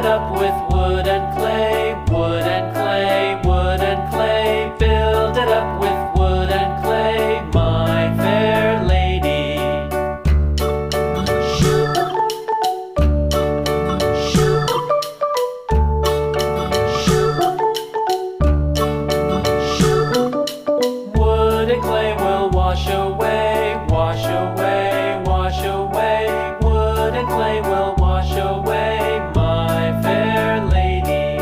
it up with wood and clay, wood and clay, wood and clay. Build it up with wood and clay, my fair lady. Wood and clay will wash away, wash away, wash away. Wood and clay will wash away, my fair lady.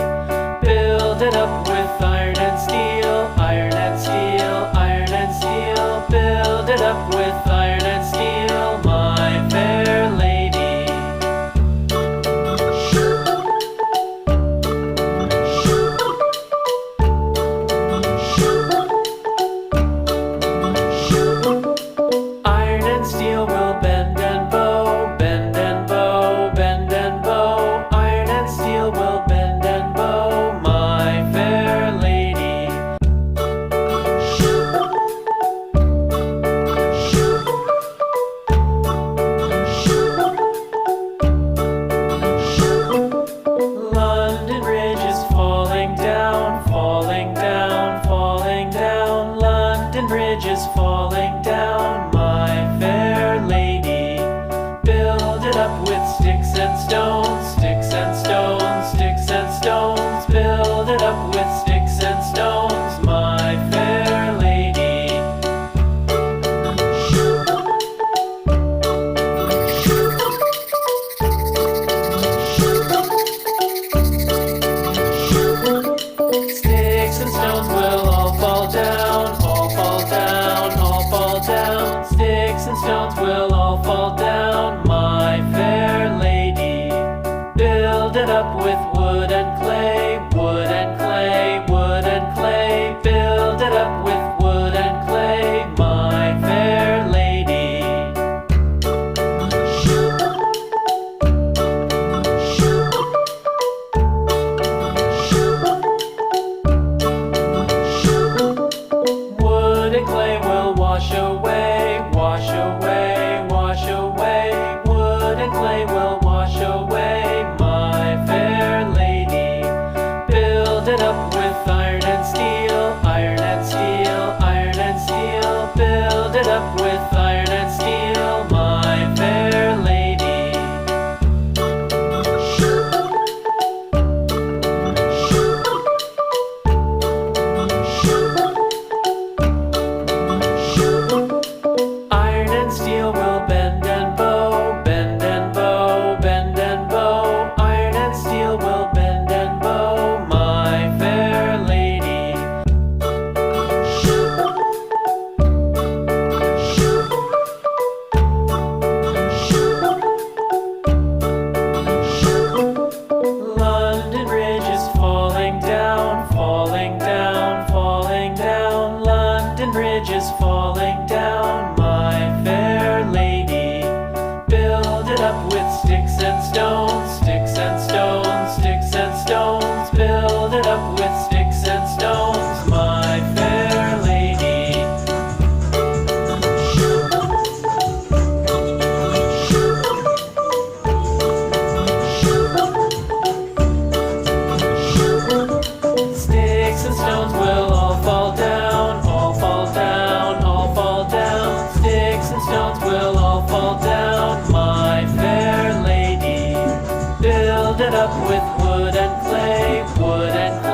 Build it up with iron and steel, iron and steel, iron and steel. Build it up with iron and steel, my fair lady. Iron and steel will bend and bow, bend and bow, bend and bow. Iron and steel will bend and bow, my fair lady. London Bridge is falling down, falling down, falling down. London Bridge is falling down, my fair lady. Build it up with sticks and stones, sticks and stones, sticks and stones. Build it up with sticks and stones, my fair lady. Sticks and stones will all fall down, all fall down, all fall down. Sticks and stones will all fall down, my fair lady. Build it up with wood and clay, wood and clay, wood and clay. Build it up with wood and clay, my fair lady. Wood and clay will wash away, wash away, wash away. Wood and clay will wash away, my fair lady. Build it up with iron and steel, iron and steel, iron and steel. Build it up with iron and steel, my fair lady. Iron and steel will bend and bow, bend and bow, bend and bow. Iron and steel will bend and bow, my fair lady. London Bridge is falling down, falling down, falling down. London Bridge is falling down, my fair lady. Build it up with sticks and stones, sticks and stones, sticks and stones. Build it up with sticks and stones, my fair lady. Sticks and stones will all fall down, all fall down, all fall down. Sticks and stones will all fall down, my fair lady. Build it up with wood and clay, wood and clay.